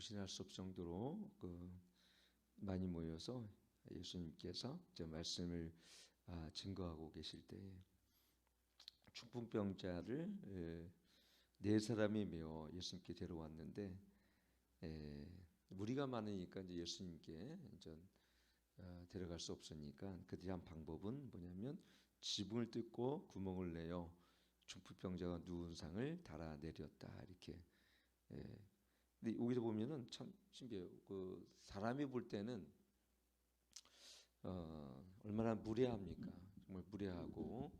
정신할 수 없을 정도로 많이 모여서 예수님께서 이제 말씀을 증거하고 계실 때 중풍병자를 네 사람이 메어 예수님께 데려왔는데 무리가 많으니까 이제 예수님께 이제 데려갈 수 없으니까 그들이 한 방법은 뭐냐면 지붕을 뜯고 구멍을 내어 중풍병자가 누운 상을 달아내렸다 이렇게. 근데 여기서 보면은 참 신기해요. 그 사람이 볼 때는 얼마나 무례합니까? 정말 무례하고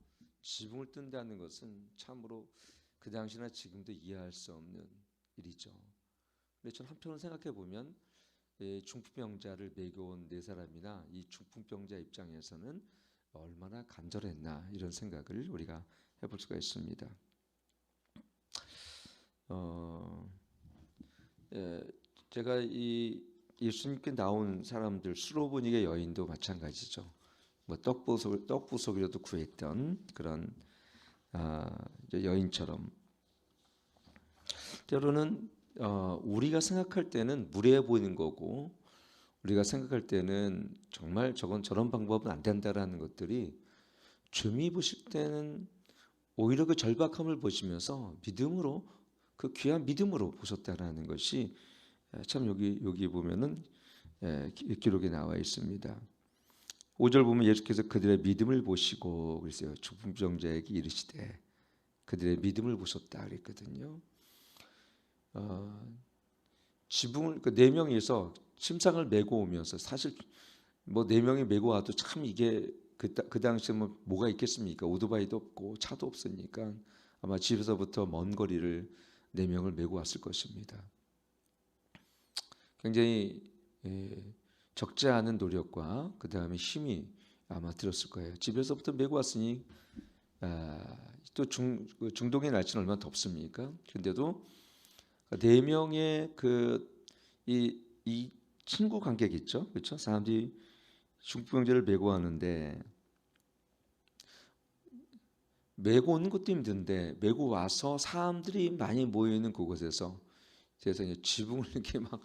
지붕을 뜬다는 것은 참으로 그 당시나 지금도 이해할 수 없는 일이죠. 근데 전 한편으로 생각해 보면 중풍병자를 메겨온 네 사람이나 이 중풍병자 입장에서는 얼마나 간절했나 이런 생각을 우리가 해볼 수가 있습니다. 제가 이 예수님께 나온 사람들 수로보니게 여인도 마찬가지죠. 뭐 떡부속이라도 구했던 그런 여인처럼 때로는 우리가 생각할 때는 무례해 보이는 거고 우리가 생각할 때는 정말 저런 방법은 안 된다라는 것들이 주님이 보실 때는 오히려 그 절박함을 보시면서 믿음으로 그 귀한 믿음으로 보셨다라는 것이 참 여기 보면은 기록에 나와 있습니다. 5절 보면 예수께서 그들의 믿음을 보시고 그랬어요. 중풍병자에게 이르시되 그들의 믿음을 보셨다 그랬거든요. 지붕을 네 명이서 침상을 메고 오면서 사실 뭐 네 명이 메고 와도 참 이게 그 당시에 뭐가 있겠습니까? 오토바이도 없고 차도 없으니까 아마 집에서부터 먼 거리를 네 명을 메고 왔을 것입니다. 굉장히 적지 않은 노력과 그 다음에 힘이 아마 들었을 거예요. 집에서부터 메고 왔으니 또 중동의 날씨는 얼마나 덥습니까? 그런데도 네 명의 이 친구 관계겠죠, 그렇죠? 사람들이 중풍병자를 메고 왔는데 메고 오는 것도 힘든데 메고 와서 사람들이 많이 모여 있는 그곳에서 세상에 지붕을 이렇게 막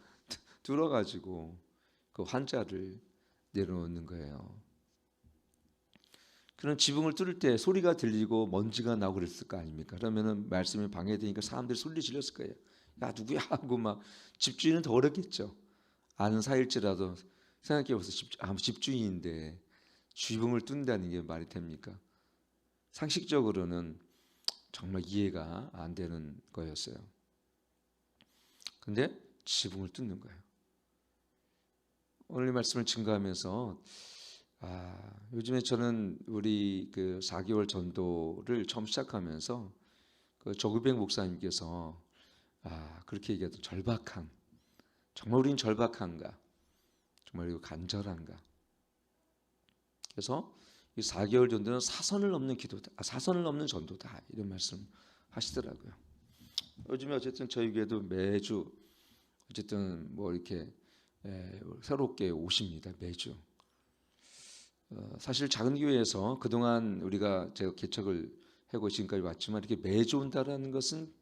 뚫어가지고 그 환자를 내려놓는 거예요. 그런 지붕을 뚫을 때 소리가 들리고 먼지가 나고 그랬을 거 아닙니까? 그러면은 말씀이 방해되니까 사람들이 소리 질렀을 거예요. 야 누구야 하고 막 집주인은 더 어렵겠죠. 아는 사이일지라도 생각해 보세요. 집주인인데 지붕을 뚫는다는 게 말이 됩니까? 상식적으로는 정말 이해가 안 되는 거였어요. 근데 지붕을 뚫는 거예요. 오늘 말씀을 증거하면서 요즘에 저는 우리 그 4개월 전도를 처음 시작하면서 그 조규백 목사님께서 그렇게 얘기하던 절박함, 정말 우리는 절박한가, 정말 이거 간절한가. 그래서 이 4개월 전도는 사선을 넘는 기도다, 사선을 넘는 전도다 이런 말씀 하시더라고요. 요즘에 어쨌든 저희 교회도 매주 어쨌든 뭐 이렇게 새롭게 오십니다. 매주. 사실 작은 교회에서 그동안 우리가 제가 개척을 하고 지금까지 왔지만 이렇게 매주 온다라는 것은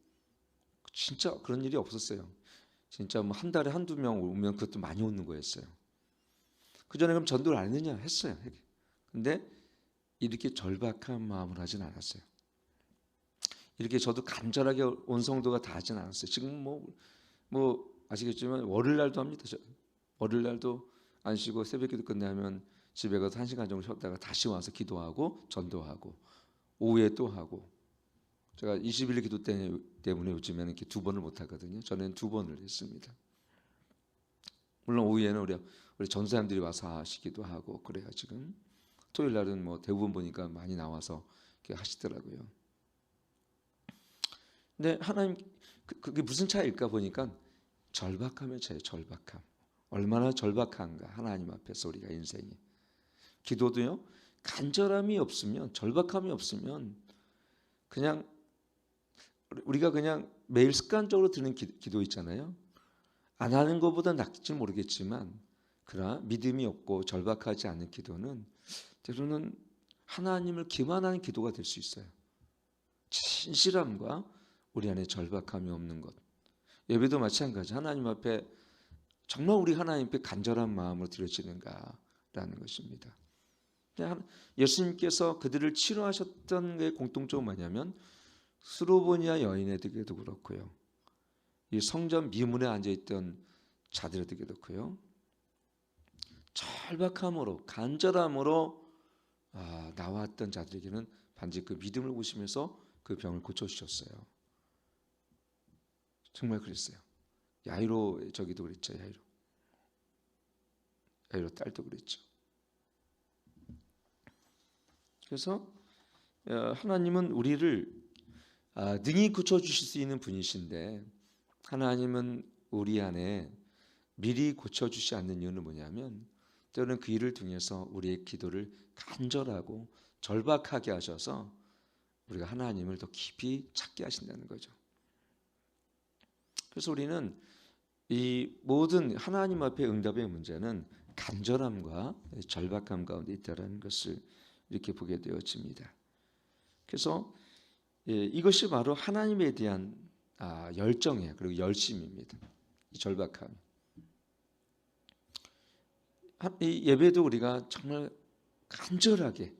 진짜 그런 일이 없었어요. 진짜 뭐 한 달에 한두 명 오면 그것도 많이 오는 거였어요. 그 전에 그럼 전도를 안 했느냐 했어요. 근데 이렇게 절박한 마음을 하진 않았어요. 이렇게 저도 간절하게 온 성도가 다 하진 않았어요. 지금 뭐 아시겠지만 월요일 날도 합니다. 월요일 날도 안 쉬고 새벽기도 끝나면 집에 가서 1시간 정도 쉬었다가 다시 와서 기도하고 전도하고 오후에 또 하고. 제가 20일 기도 때문에 요즘에는 이렇게 2번을 못 하거든요. 저는 2번을 했습니다. 물론 오후에는 우리 전사님들이 와서 하시기도 하고 그래요. 지금 토요일 날은 뭐 대부분 보니까 많이 나와서 이렇게 하시더라고요. 근데 하나님 그게 무슨 차이일까 보니까 절박함의 차이, 절박함. 얼마나 절박한가 하나님 앞에서 우리가 인생이. 기도도요. 간절함이 없으면, 절박함이 없으면 그냥 우리가 그냥 매일 습관적으로 드는 기도 있잖아요. 안 하는 것보다 낫지 모르겠지만 그러나 믿음이 없고 절박하지 않은 기도는 때로는 하나님을 기만하는 기도가 될 수 있어요. 진실함과 우리 안에 절박함이 없는 것. 예배도 마찬가지. 하나님 앞에 정말 우리 하나님 앞에 간절한 마음으로 드려지는가라는 것입니다. 예수님께서 그들을 치료하셨던 게 공통점은 뭐냐면 스로보니아 여인에게도 그렇고요. 이 성전 미문에 앉아있던 자들에게도 그렇고요. 절박함으로 간절함으로 나왔던 자들에게는 반드시 그 믿음을 보시면서 그 병을 고쳐주셨어요. 정말 그랬어요. 야이로 저기도 그랬죠. 야이로 딸도 그랬죠. 그래서 하나님은 우리를 능히 고쳐주실 수 있는 분이신데 하나님은 우리 안에 미리 고쳐주지 않는 이유는 뭐냐면 때로는 그 일을 통해서 우리의 기도를 간절하고 절박하게 하셔서 우리가 하나님을 더 깊이 찾게 하신다는 거죠. 그래서 우리는 이 모든 하나님 앞에 응답의 문제는 간절함과 절박함 가운데 있다는 것을 이렇게 보게 되어집니다. 그래서 이것이 바로 하나님에 대한 열정이에요. 그리고 열심입니다. 이 절박함. 이 예배도 우리가 정말 간절하게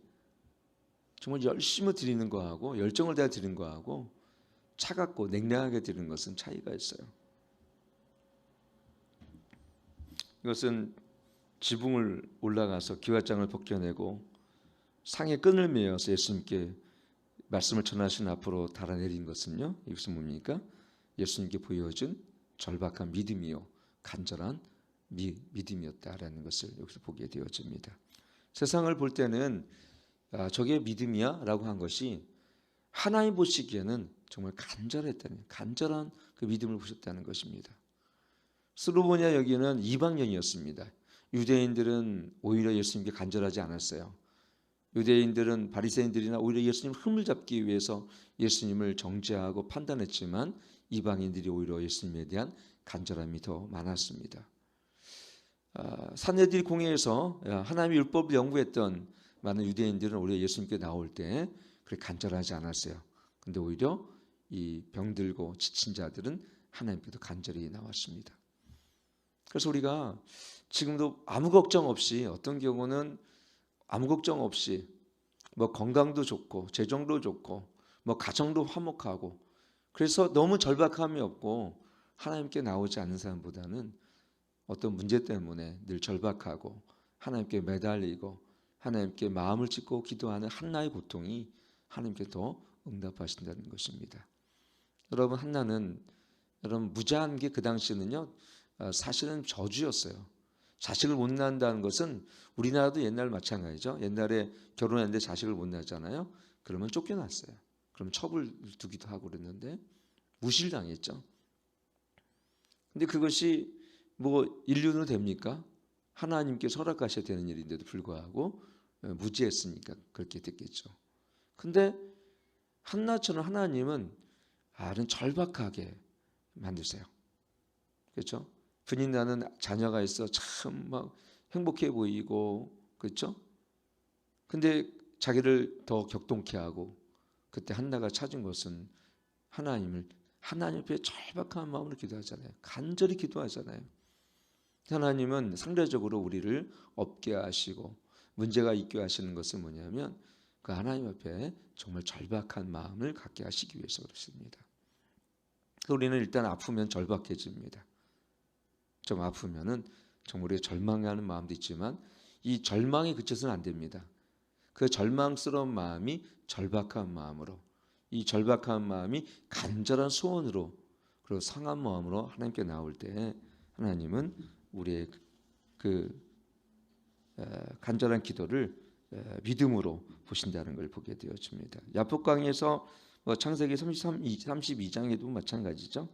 정말 열심히 드리는 거하고 열정을 다해 드리는 거하고 차갑고 냉랭하게 드리는 것은 차이가 있어요. 이것은 지붕을 올라가서 기와장을 벗겨내고 상에 끈을 매어서 예수님께 말씀을 전하신 앞으로 달아내린 것은요. 이것은 뭡니까? 예수님께 보여준 절박한 믿음이요 간절한 믿음이었다라는 것을 여기서 보게 되어집니다. 세상을 볼 때는 저게 믿음이야? 라고 한 것이 하나님 보시기에는 정말 간절한 그 믿음을 보셨다는 것입니다. 스로보니아 여기는 이방인이었습니다. 유대인들은 오히려 예수님께 간절하지 않았어요. 유대인들은 바리새인들이나 오히려 예수님 흠을 잡기 위해서 예수님을 정죄하고 판단했지만 이방인들이 오히려 예수님에 대한 간절함이 더 많았습니다. 산헤드린 공회에서 하나님의 율법을 연구했던 많은 유대인들은 오히려 예수님께 나올 때 그렇게 간절하지 않았어요. 근데 오히려 이 병들고 지친 자들은 하나님께도 간절히 나왔습니다. 그래서 우리가 지금도 아무 걱정 없이 어떤 경우는 아무 걱정 없이 뭐 건강도 좋고 재정도 좋고 뭐 가정도 화목하고 그래서 너무 절박함이 없고 하나님께 나오지 않는 사람보다는 어떤 문제 때문에 늘 절박하고 하나님께 매달리고 하나님께 마음을 찢고 기도하는 한나의 고통이 하나님께 더 응답하신다는 것입니다. 여러분 한나는 여러분 무자한 게 그 당시에는요 사실은 저주였어요. 자식을 못 낳는다는 것은 우리나라도 옛날 마찬가지죠. 옛날에 결혼했는데 자식을 못 낳잖아요. 그러면 쫓겨났어요. 그럼 처벌 두기도 하고 그랬는데 무실당했죠. 근데 그것이 뭐 인륜으로 됩니까? 하나님께서 허락하셔야 되는 일인데도 불구하고 무지했으니까 그렇게 됐겠죠. 근데 한나처럼 하나님은 절박하게 만드세요. 그렇죠? 분이 나는 자녀가 있어 참 막 행복해 보이고 그렇죠? 근데 자기를 더 격동케 하고 그때 한나가 찾은 것은 하나님 앞에 절박한 마음으로 기도하잖아요. 간절히 기도하잖아요. 하나님은 상대적으로 우리를 없게 하시고 문제가 있게 하시는 것은 뭐냐면 그 하나님 앞에 정말 절박한 마음을 갖게 하시기 위해서 그렇습니다. 우리는 일단 아프면 절박해집니다. 좀 아프면은 정말 우리가 절망하는 마음도 있지만 이 절망에 그쳐서는 안 됩니다. 그 절망스러운 마음이 절박한 마음으로 이 절박한 마음이 간절한 소원으로 그리고 상한 마음으로 하나님께 나올 때 하나님은 우리의 그 간절한 기도를 믿음으로 보신다는 걸 보게 되어집니다. 야복강에서 창세기 32장에도 마찬가지죠.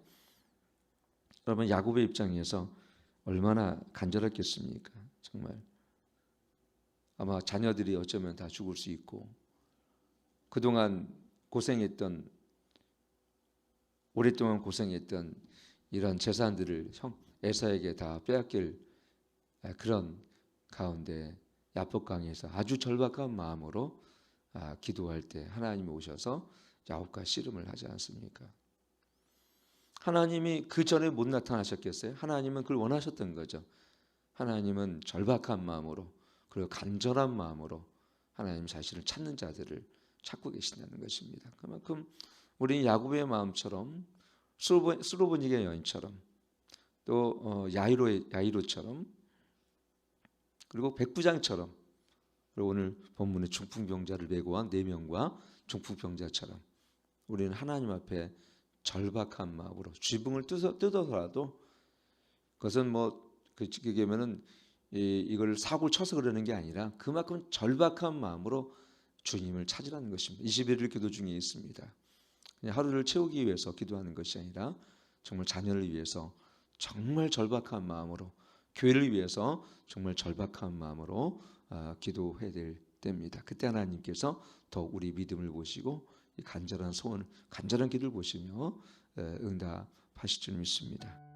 여러분 야곱의 입장에서 얼마나 간절했겠습니까? 정말 아마 자녀들이 어쩌면 다 죽을 수 있고 그동안 오랫동안 고생했던 이런 재산들을 에사에게 다 빼앗길 그런 가운데 야복강에서 아주 절박한 마음으로 기도할 때 하나님이 오셔서 야곱과 씨름을 하지 않습니까? 하나님이 그 전에 못 나타나셨겠어요? 하나님은 그걸 원하셨던 거죠. 하나님은 절박한 마음으로 그리고 간절한 마음으로 하나님 자신을 찾는 자들을 찾고 계신다는 것입니다. 그만큼 우리 야곱의 마음처럼 스로보니게 여인처럼 또 야이로처럼 그리고 백부장처럼 그리고 오늘 본문의 중풍병자를 메고 한 4명과 중풍병자처럼 우리는 하나님 앞에 절박한 마음으로 쥐붕을 뜯어서라도 그것은 그게면은 이걸 사고를 쳐서 그러는 게 아니라 그만큼 절박한 마음으로 주님을 찾으라는 것입니다. 21일 기도 중에 있습니다. 그냥 하루를 채우기 위해서 기도하는 것이 아니라 정말 자녀를 위해서 정말 절박한 마음으로 교회를 위해서 정말 절박한 마음으로 기도해야 될 때입니다. 그때 하나님께서 더욱 우리 믿음을 보시고 간절한 소원, 간절한 기도를 보시며 응답하실 줄 믿습니다.